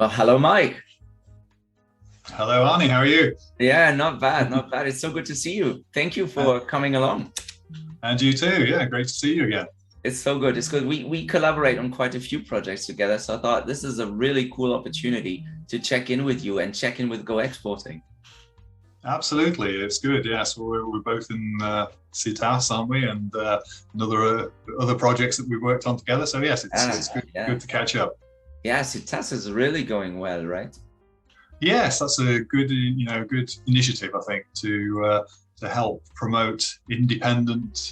Well, hello, Mike. Hello, Arnie. How are you? Yeah, not bad, not bad. It's so good to see you. Thank you Uh, for coming along. and you too. Yeah, great to see you again. It's so good. It's good. We collaborate on quite a few projects together. So I thought this is a really cool opportunity to check in with you and check in with Go Exporting. Absolutely, it's good. Yeah, so we're both in CITAS, aren't we? And other projects that we've worked on together. So yes, it's Yeah. good to catch up. Yeah, CITAS is really going well, right? Yes, that's a good initiative, I think, to help promote independent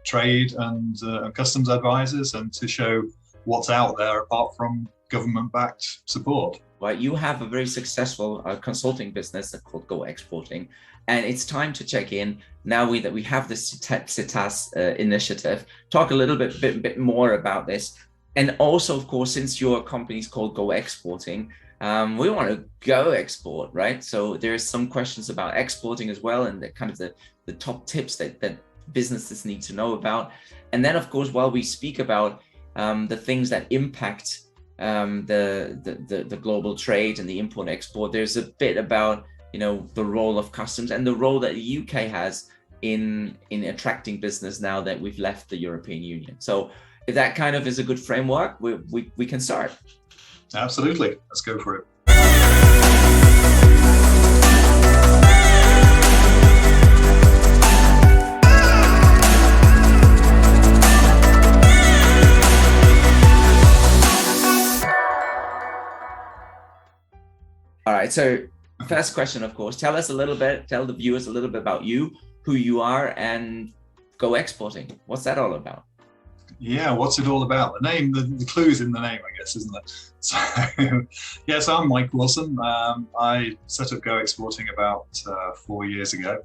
trade and customs advisors, and to show what's out there apart from government-backed support. Right, you have a very successful consulting business called Go Exporting, and it's time to check in now that we have this CITAS initiative. Talk a little bit more about this, and also, of course, since your company is called Go Exporting, we want to go export, right? So there's some questions about exporting as well, and the top tips that businesses need to know about. And then, of course, while we speak about the things that impact the global trade and the import export, there's a bit about the role of customs and the role that the UK has in attracting business now that we've left the European Union. So if that kind of is a good framework, we can start. Absolutely, let's go for it. All right, so first question, of course, tell the viewers a little bit about you, who you are, and Go Exporting. What's that all about? Yeah, what's it all about? The name, the clue's in the name, I guess, isn't it? So, yes, I'm Mike Wilson. I set up Go Exporting about 4 years ago.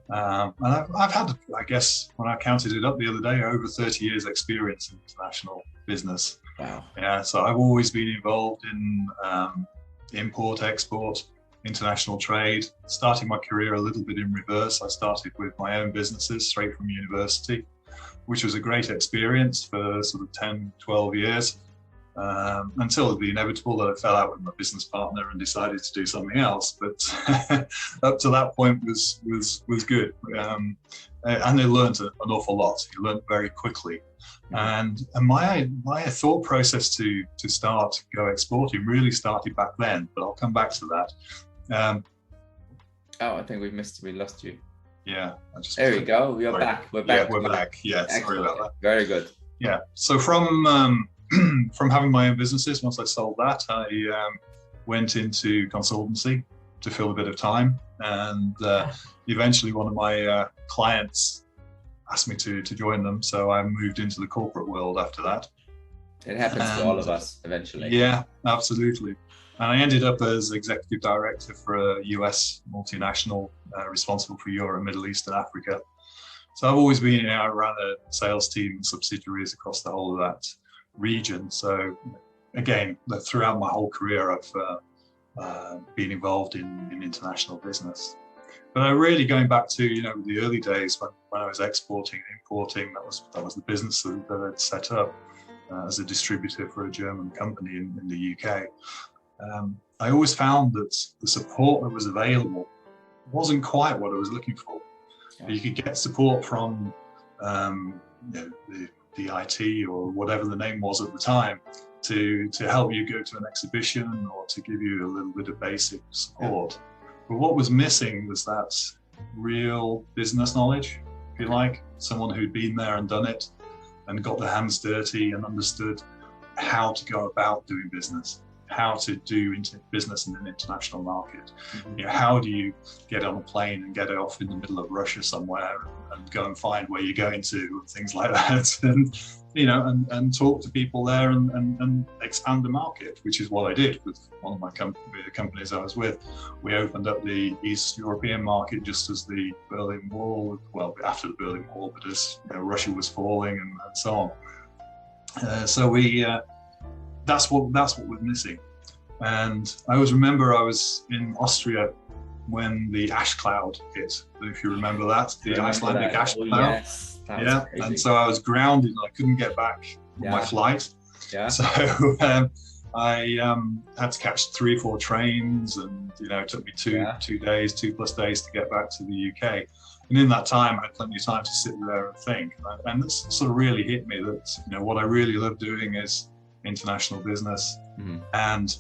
And I've had, I guess, when I counted it up the other day, over 30 years experience in international business. Wow. Yeah, so I've always been involved in import, export, international trade. Starting my career a little bit in reverse. I started with my own businesses straight from university, which was a great experience for sort of 10, 12 years, until the inevitable that I fell out with my business partner and decided to do something else. But up to that point was good. And I learned an awful lot. You learned very quickly. And my thought process to start Go Exporting really started back then, but I'll come back to that. I think we lost you. Yeah. There we go. We're back. We're back. Yeah, we're back. Yeah, sorry about that. Very good. Yeah. So from having my own businesses, once I sold that, I went into consultancy to fill a bit of time, and eventually one of my clients asked me to join them, so I moved into the corporate world after that. It happens to all of us eventually. Yeah, absolutely. And I ended up as executive director for a US multinational responsible for Europe, Middle East, and Africa. So I've always been, I ran a sales team and subsidiaries across the whole of that region. So again, throughout my whole career, I've been involved in international business. But I really, going back to the early days when I was exporting and importing, that was the business that I'd set up as a distributor for a German company in the UK. I always found that the support that was available wasn't quite what I was looking for. Yeah. You could get support from the IT or whatever the name was at the time to help you go to an exhibition or to give you a little bit of basic support. Yeah. But what was missing was that real business knowledge, if you like, someone who'd been there and done it and got their hands dirty and understood how to go about doing business, how to do business in an international market. Mm-hmm. How do you get on a plane and get off in the middle of Russia somewhere and go and find where you're going to, and things like that, and talk to people there and expand the market, which is what I did with one of my companies I was with. We opened up the East European market just as the Berlin Wall, well, after the Berlin Wall, but as Russia was falling and so on. So that's what was missing. And I always remember I was in Austria when the ash cloud hit, if you remember that, the Icelandic ash cloud. Yes, yeah, crazy. And so I was grounded and I couldn't get back on my flight. Yeah. So I had to catch 3 or 4 trains, and it took me 2 days, 2+ days to get back to the UK. And in that time, I had plenty of time to sit there and think. And this sort of really hit me that what I really love doing is international business, and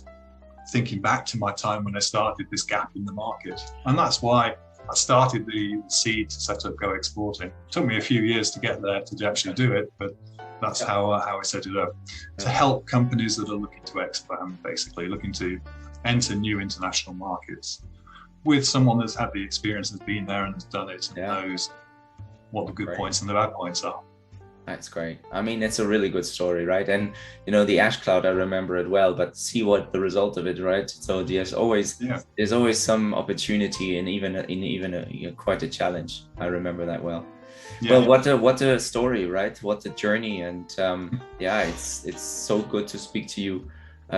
thinking back to my time when I started this gap in the market. And that's why I started the seed to set up Go Exporting. It took me a few years to get there to actually do it, but that's how I set it up, to help companies that are looking to expand, basically looking to enter new international markets, with someone that's had the experience, has been there and has done it, and knows what the good points and the bad points are. That's great. I mean, it's a really good story, right? And the ash cloud, I remember it well, but see what the result of it, right? So there's always some opportunity, and even quite a challenge. I remember that well. Well, what a story, right? What a journey, and it's so good to speak to you,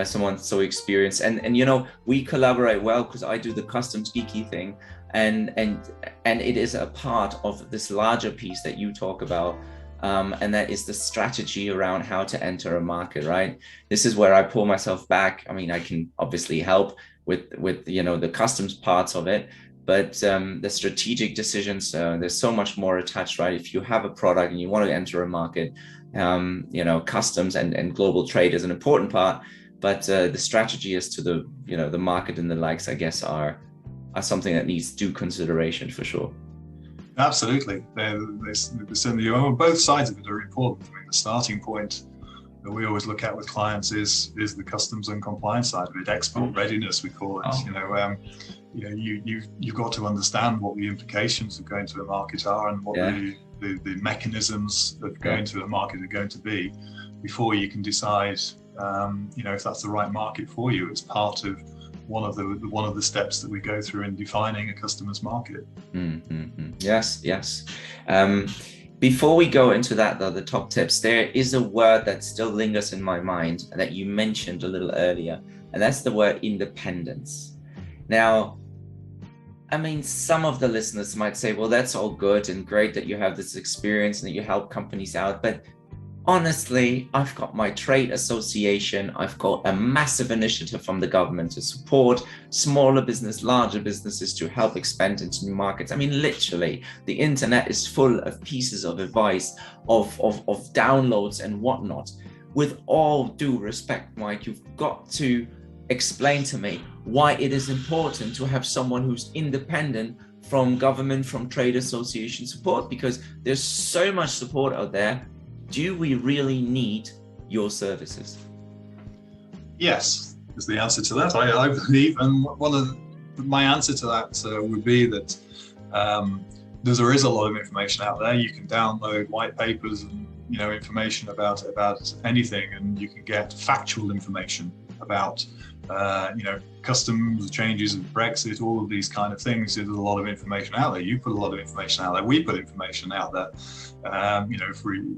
someone so experienced. And we collaborate well because I do the customs geeky thing, and it is a part of this larger piece that you talk about. And that is the strategy around how to enter a market, right? This is where I pull myself back. I mean, I can obviously help with the customs parts of it, but the strategic decisions, there's so much more attached, right? If you have a product and you want to enter a market, customs and global trade is an important part, but the strategy as to the market and the likes, I guess, are something that needs due consideration for sure. Absolutely. They certainly are. Both sides of it are important. I mean, the starting point that we always look at with clients is the customs and compliance side of it. Export readiness, we call it. You've got to understand what the implications of going to a market are, and what the mechanisms of going to a market are going to be, before you can decide if that's the right market for you. It's part of one of the steps that we go through in defining a customer's market. Yes. Before we go into that, though, the top tips, there is a word that still lingers in my mind that you mentioned a little earlier, and that's the word independence. Now, I mean, some of the listeners might say, well, that's all good and great that you have this experience and that you help companies out, but honestly, I've got my trade association. I've got a massive initiative from the government to support smaller business, larger businesses, to help expand into new markets. I mean, literally, the internet is full of pieces of advice, of downloads and whatnot. With all due respect, Mike, you've got to explain to me why it is important to have someone who's independent from government, from trade association support, because there's so much support out there. Do we really need your services? Yes, is the answer to that. I believe, and one of my answer to that would be that there is a lot of information out there. You can download white papers and information about anything, and you can get factual information about customs changes and Brexit, all of these kind of things. There's a lot of information out there. You put a lot of information out there. We put information out there,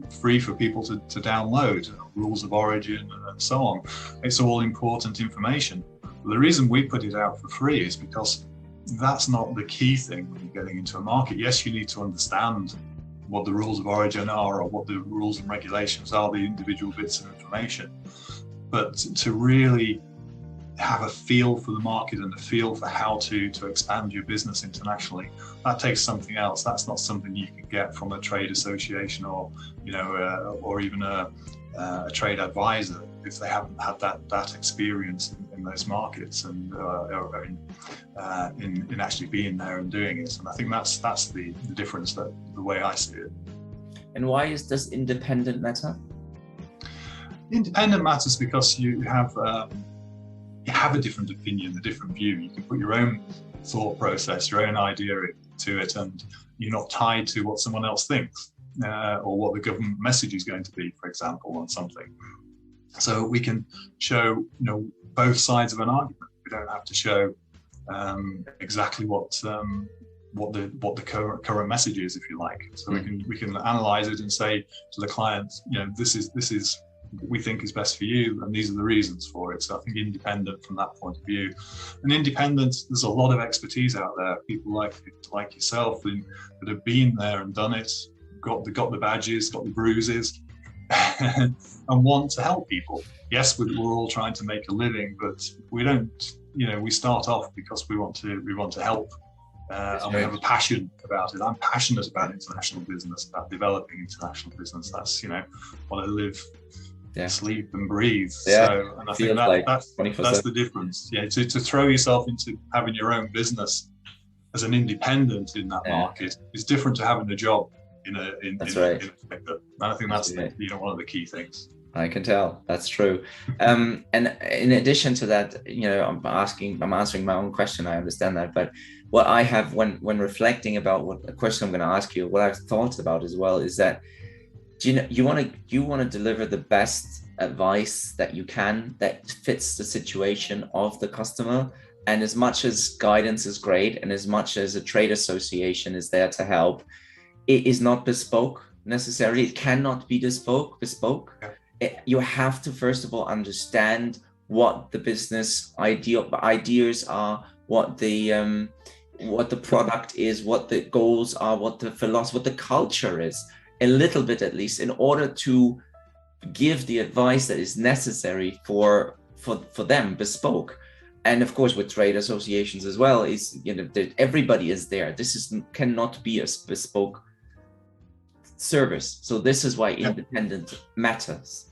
free for people to download, rules of origin and so on. It's all important information. The reason we put it out for free is because that's not the key thing when you're getting into a market. Yes, you need to understand what the rules of origin are, or what the rules and regulations are, the individual bits of information. But to really have a feel for the market and a feel for how to expand your business internationally, that takes something else. That's not something you can get from a trade association or even a trade advisor if they haven't had that experience in those markets and in actually being there and doing it. And I think that's the difference, that the way I see it. And why does independent matter? Independent matters because you have a different opinion, a different view. You can put your own thought process, your own idea to it, and you're not tied to what someone else thinks or what the government message is going to be, for example, on something. So we can show both sides of an argument. We don't have to show exactly what the current message is, if you like. So we can analyze it and say to the client, this is we think is best for you, and these are the reasons for it. So I think independent from that point of view. And independent, there's a lot of expertise out there, people like yourself that have been there and done it, got the badges, got the bruises, and want to help people. Yes, we're all trying to make a living, but we don't, we start off because we want to help. And we have a passion about it. I'm passionate about international business, about developing international business. That's, what I live, sleep and breathe. Yeah. So, and I think that's the difference. Yeah, to throw yourself into having your own business as an independent in that market is different to having a job in a sector. And I think that's one of the key things. I can tell that's true. And in addition to that, I'm answering my own question. I understand that, but what I have when reflecting about what the question I'm going to ask you, what I've thought about as well is that you want to deliver the best advice that you can that fits the situation of the customer. And as much as guidance is great, and as much as a trade association is there to help, it is not bespoke necessarily. It cannot be bespoke. You have to first of all understand what the business ideas are, what the product is, what the goals are, what the philosophy, what the culture is, a little bit at least, in order to give the advice that is necessary for them, bespoke. And of course, with trade associations as well, is everybody is there. Cannot be a bespoke service. So this is why independent matters.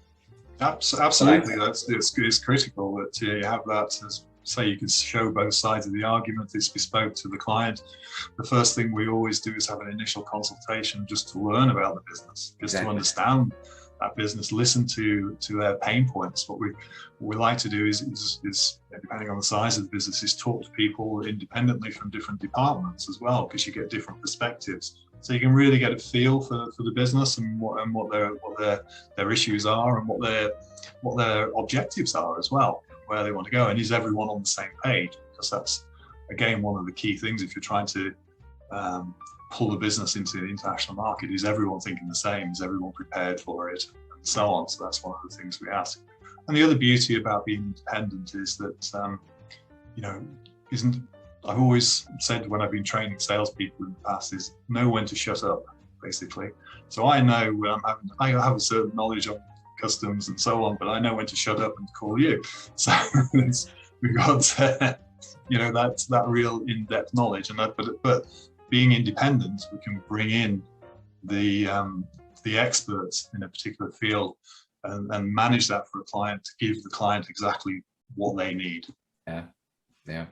Absolutely, it's critical that you have that. As say, you can show both sides of the argument. It's bespoke to the client. The first thing we always do is have an initial consultation just to learn about the business, just to understand that business, listen to their pain points. What we like to do is depending on the size of the business, is talk to people independently from different departments as well, because you get different perspectives. So you can really get a feel for the business and what their issues are and what their objectives are as well, where they want to go, and is everyone on the same page? Because that's again one of the key things if you're trying to pull the business into the international market. Is everyone thinking the same? Is everyone prepared for it, and so on? So that's one of the things we ask. And the other beauty about being independent is that I've always said when I've been training salespeople in the past is know when to shut up, basically. So I know when I have a certain knowledge on customs and so on, but I know when to shut up and call you. So we've got that real in-depth knowledge, and but being independent, we can bring in the experts in a particular field and manage that for a client to give the client exactly what they need. Yeah.